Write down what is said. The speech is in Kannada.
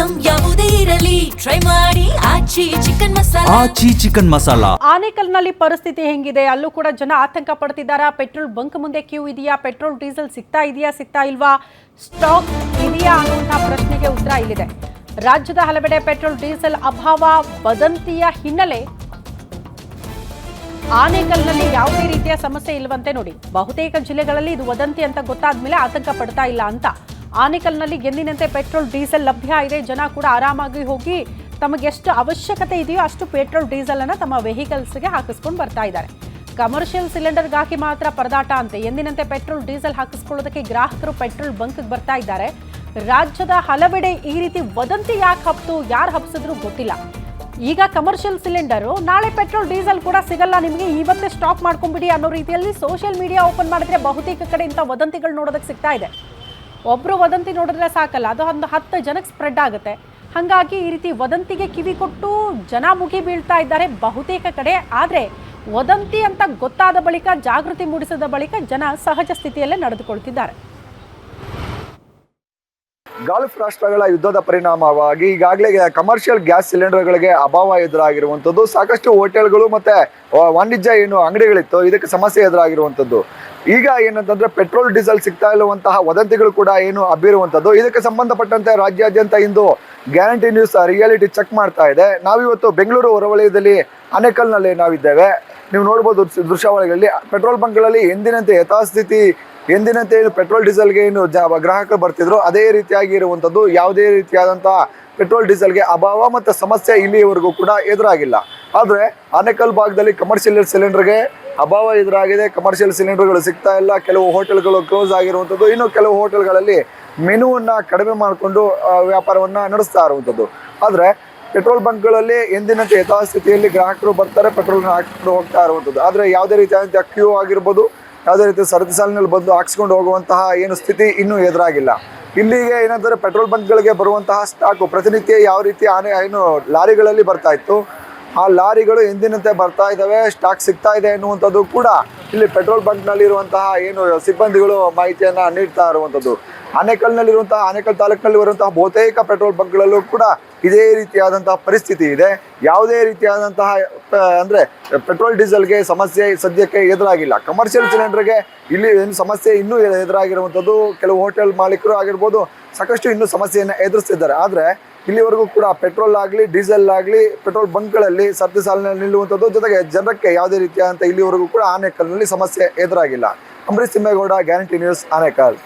ಐಟಂ ಯಾವುದೇ ಇರಲಿ ಟ್ರೈ ಮಾಡಿ ಆಚಿ ಚಿಕನ್ ಮಸಾಲಾ. ಆನೇಕಲ್ನಲ್ಲಿ ಪರಿಸ್ಥಿತಿ ಹೆಂಗಿದೆ? ಅಲ್ಲೂ ಕೂಡ ಜನ ಆತಂಕ ಪಡ್ತಿದ್ದಾರೆ. ಪೆಟ್ರೋಲ್ ಬಂಕ್ ಮುಂದೆ ಕ್ಯೂ ಇದೆಯಾ? ಪೆಟ್ರೋಲ್ ಡೀಸೆಲ್ ಸಿಗ್ತಾ ಇಲ್ವಾ? ಸ್ಟಾಕ್ ಇದೆಯಾ ಅನ್ನುವಂತಹ ಪ್ರಶ್ನೆಗೆ ಉತ್ತರ ಇಲ್ಲಿದೆ. ರಾಜ್ಯದ ಹಲವೆಡೆ ಪೆಟ್ರೋಲ್ ಡೀಸೆಲ್ ಅಭಾವ ವದಂತಿಯ ಹಿನ್ನೆಲೆ ಆನೇಕಲ್ನಲ್ಲಿ ಯಾವುದೇ ರೀತಿಯ ಸಮಸ್ಯೆ ಇಲ್ಲವಂತೆ. ನೋಡಿ, ಬಹುತೇಕ ಜಿಲ್ಲೆಗಳಲ್ಲಿ ಇದು ವದಂತಿ ಅಂತ ಗೊತ್ತಾದ್ಮೇಲೆ ಆತಂಕ ಪಡ್ತಾ ಇಲ್ಲ ಅಂತ. ಆನೇಕಲ್ನಲ್ಲಿ ಎಂದಿನಂತೆ ಪೆಟ್ರೋಲ್ ಡೀಸೆಲ್ ಲಭ್ಯ ಇದೆ. ಜನ ಕೂಡ ಆರಾಮಾಗಿ ಹೋಗಿ ತಮಗೆ ಎಷ್ಟು ಅವಶ್ಯಕತೆ ಇದೆಯೋ ಅಷ್ಟು ಪೆಟ್ರೋಲ್ ಡೀಸೆಲ್ ಅನ್ನ ತಮ್ಮ ವೆಹಿಕಲ್ಸ್ಗೆ ಹಾಕಿಸ್ಕೊಂಡು ಬರ್ತಾ ಇದ್ದಾರೆ. ಕಮರ್ಷಿಯಲ್ ಸಿಲಿಂಡರ್ಗಾಗಿ ಮಾತ್ರ ಪರದಾಟ ಅಂತೆ. ಎಂದಿನಂತೆ ಪೆಟ್ರೋಲ್ ಡೀಸೆಲ್ ಹಾಕಿಸ್ಕೊಳ್ಳೋದಕ್ಕೆ ಗ್ರಾಹಕರು ಪೆಟ್ರೋಲ್ ಬಂಕ್ಗೆ ಬರ್ತಾ ಇದ್ದಾರೆ. ರಾಜ್ಯದ ಹಲವೆಡೆ ಈ ರೀತಿ ವದಂತಿ ಯಾರು ಹಬ್ಸಿದ್ರು ಗೊತ್ತಿಲ್ಲ. ಈಗ ಕಮರ್ಷಿಯಲ್ ಸಿಲಿಂಡರು, ನಾಳೆ ಪೆಟ್ರೋಲ್ ಡೀಸೆಲ್ ಕೂಡ ಸಿಗಲ್ಲ ನಿಮಗೆ, ಇವತ್ತೇ ಸ್ಟಾಕ್ ಮಾಡ್ಕೊಂಡ್ಬಿಡಿ ಅನ್ನೋ ರೀತಿಯಲ್ಲಿ ಸೋಷಿಯಲ್ ಮೀಡಿಯಾ ಓಪನ್ ಮಾಡಿದ್ರೆ ಬಹುತೇಕ ಕಡೆ ಇಂಥ ವದಂತಿಗಳು ನೋಡೋದಕ್ಕೆ ಸಿಗ್ತಾ ಇದೆ. ಒಬ್ರು ವದಂತಿ ನೋಡಿದ್ರೆ ಸಾಕಲ್ಲ, ಅದು ಒಂದು 10 ಜನಕ್ಕೆ ಸ್ಪ್ರೆಡ್ ಆಗುತ್ತೆ. ಹಾಗಾಗಿ ಈ ರೀತಿ ವದಂತಿಗೆ ಕಿವಿ ಕೊಟ್ಟು ಜನ ಮುಗಿ ಬೀಳ್ತಾ ಇದ್ದಾರೆ ಬಹುತೇಕ ಕಡೆ. ಆದರೆ ವದಂತಿ ಅಂತ ಗೊತ್ತಾದ ಬಳಿಕ, ಜಾಗೃತಿ ಮೂಡಿಸಿದ ಬಳಿಕ ಜನ ಸಹಜ ಸ್ಥಿತಿಯಲ್ಲೇ ನಡೆದುಕೊಳ್ತಿದ್ದಾರೆ. ಗಲ್ಫ್ ರಾಷ್ಟ್ರಗಳ ಯುದ್ಧದ ಪರಿಣಾಮವಾಗಿ ಈಗಾಗಲೇ ಕಮರ್ಷಿಯಲ್ ಗ್ಯಾಸ್ ಸಿಲಿಂಡರ್ಗಳಿಗೆ ಅಭಾವ ಎದುರಾಗಿರುವಂಥದ್ದು. ಸಾಕಷ್ಟು ಹೋಟೆಲ್ಗಳು ಮತ್ತೆ ವಾಣಿಜ್ಯ ಅಂಗಡಿಗಳಿತ್ತು, ಇದಕ್ಕೆ ಸಮಸ್ಯೆ ಎದುರಾಗಿರುವಂಥದ್ದು. ಈಗ ಏನಂತಂದ್ರೆ ಪೆಟ್ರೋಲ್ ಡೀಸೆಲ್ ಸಿಗ್ತಾ ಇರುವಂತಹ ವದಂತಿಗಳು ಕೂಡ ಹಬ್ಬಿರುವಂಥದ್ದು. ಇದಕ್ಕೆ ಸಂಬಂಧಪಟ್ಟಂತೆ ರಾಜ್ಯಾದ್ಯಂತ ಇಂದು ಗ್ಯಾರಂಟಿ ನ್ಯೂಸ್ ರಿಯಾಲಿಟಿ ಚೆಕ್ ಮಾಡ್ತಾ ಇದೆ. ನಾವಿವತ್ತು ಬೆಂಗಳೂರು ಹೊರವಲಯದಲ್ಲಿ ಆನೇಕಲ್ನಲ್ಲಿ ನಾವಿದ್ದೇವೆ. ನೀವು ನೋಡ್ಬೋದು ದೃಶ್ಯಾವಳಿಗಳಲ್ಲಿ ಪೆಟ್ರೋಲ್ ಬಂಕ್ಗಳಲ್ಲಿ ಎಂದಿನಂತೆ ಪೆಟ್ರೋಲ್ ಡೀಸೆಲ್ಗೆ ಗ್ರಾಹಕರು ಬರ್ತಿದ್ರು, ಅದೇ ರೀತಿಯಾಗಿ ಇರುವಂಥದ್ದು. ಯಾವುದೇ ರೀತಿಯಾದಂತಹ ಪೆಟ್ರೋಲ್ ಡೀಸೆಲ್ಗೆ ಅಭಾವ ಮತ್ತು ಸಮಸ್ಯೆ ಇಲ್ಲಿಯವರೆಗೂ ಕೂಡ ಎದುರಾಗಿಲ್ಲ. ಆದರೆ ಆನೇಕಲ್ ಭಾಗದಲ್ಲಿ ಕಮರ್ಷಿಯಲ್ ಸಿಲಿಂಡರ್ಗೆ ಅಭಾವ ಎದುರಾಗಿದೆ. ಕಮರ್ಷಿಯಲ್ ಸಿಲಿಂಡರ್ಗಳು ಸಿಗ್ತಾ ಇಲ್ಲ. ಕೆಲವು ಹೋಟೆಲ್ಗಳು ಕ್ಲೋಸ್ ಆಗಿರುವಂಥದ್ದು. ಇನ್ನು ಕೆಲವು ಹೋಟೆಲ್ಗಳಲ್ಲಿ ಮೆನುವನ್ನು ಕಡಿಮೆ ಮಾಡಿಕೊಂಡು ವ್ಯಾಪಾರವನ್ನು ನಡೆಸ್ತಾ ಇರುವಂಥದ್ದು. ಆದರೆ ಪೆಟ್ರೋಲ್ ಬಂಕ್ಗಳಲ್ಲಿ ಎಂದಿನಂತೆ ಯಥಾಸ್ಥಿತಿಯಲ್ಲಿ ಗ್ರಾಹಕರು ಬರ್ತಾರೆ, ಪೆಟ್ರೋಲ್ನ ಹಾಕಿಕೊಂಡು ಹೋಗ್ತಾ ಇರುವಂಥದ್ದು. ಆದರೆ ಯಾವುದೇ ರೀತಿಯಾದಂಥ ಕ್ಯೂ ಆಗಿರ್ಬೋದು, ಯಾವುದೇ ರೀತಿ ಸರತಿ ಸಾಲಿನಲ್ಲಿ ಬಂದು ಹಾಕ್ಸ್ಕೊಂಡು ಹೋಗುವಂತಹ ಸ್ಥಿತಿ ಇನ್ನೂ ಎದುರಾಗಿಲ್ಲ. ಇಲ್ಲಿಗೆ ಏನಂದರೆ ಪೆಟ್ರೋಲ್ ಬಂಕ್ಗಳಿಗೆ ಬರುವಂತಹ ಸ್ಟಾಕು ಪ್ರತಿನಿತ್ಯ ಯಾವ ರೀತಿ ಲಾರಿಗಳಲ್ಲಿ ಬರ್ತಾ ಇತ್ತು, ಆ ಲಾರಿಗಳು ಎಂದಿನಂತೆ ಬರ್ತಾ ಇದ್ದಾವೆ, ಸ್ಟಾಕ್ ಸಿಗ್ತಾ ಇದೆ ಎನ್ನುವಂಥದ್ದು ಕೂಡ ಇಲ್ಲಿ ಪೆಟ್ರೋಲ್ ಬಂಕ್ನಲ್ಲಿರುವಂತಹ ಸಿಬ್ಬಂದಿಗಳು ಮಾಹಿತಿಯನ್ನು ನೀಡ್ತಾ ಇರುವಂಥದ್ದು. ಆನೇಕಲ್ ತಾಲೂಕಿನಲ್ಲಿ ಬರುವಂತಹ ಬಹುತೇಕ ಪೆಟ್ರೋಲ್ ಬಂಕ್ಗಳಲ್ಲೂ ಕೂಡ ಇದೇ ರೀತಿಯಾದಂತಹ ಪರಿಸ್ಥಿತಿ ಇದೆ. ಯಾವುದೇ ರೀತಿಯಾದಂತಹ ಪೆಟ್ರೋಲ್ ಡೀಸೆಲ್ಗೆ ಸಮಸ್ಯೆ ಸದ್ಯಕ್ಕೆ ಎದುರಾಗಿಲ್ಲ. ಕಮರ್ಷಿಯಲ್ ಸಿಲಿಂಡರ್ಗೆ ಇಲ್ಲಿ ಸಮಸ್ಯೆ ಇನ್ನೂ ಎದುರಾಗಿರುವಂಥದ್ದು. ಕೆಲವು ಹೋಟೆಲ್ ಮಾಲೀಕರು ಆಗಿರ್ಬೋದು ಸಾಕಷ್ಟು ಇನ್ನೂ ಸಮಸ್ಯೆಯನ್ನು ಎದುರಿಸ್ತಿದ್ದಾರೆ. ಆದರೆ ಇಲ್ಲಿವರೆಗೂ ಕೂಡ ಪೆಟ್ರೋಲ್ ಆಗಲಿ ಡೀಸೆಲ್ ಆಗಲಿ ಪೆಟ್ರೋಲ್ ಬಂಕ್ಗಳಲ್ಲಿ ಸರತಿ ಸಾಲಿನಲ್ಲಿ ನಿಲ್ಲುವಂಥದ್ದು, ಜೊತೆಗೆ ಜನಕ್ಕೆ ಯಾವುದೇ ರೀತಿಯಾದಂಥ ಇಲ್ಲಿವರೆಗೂ ಕೂಡ ಆನೇಕಲ್ನಲ್ಲಿ ಸಮಸ್ಯೆ ಎದುರಾಗಿಲ್ಲ. Ambareesh Thimmegowda, Guarantee News, Anekal.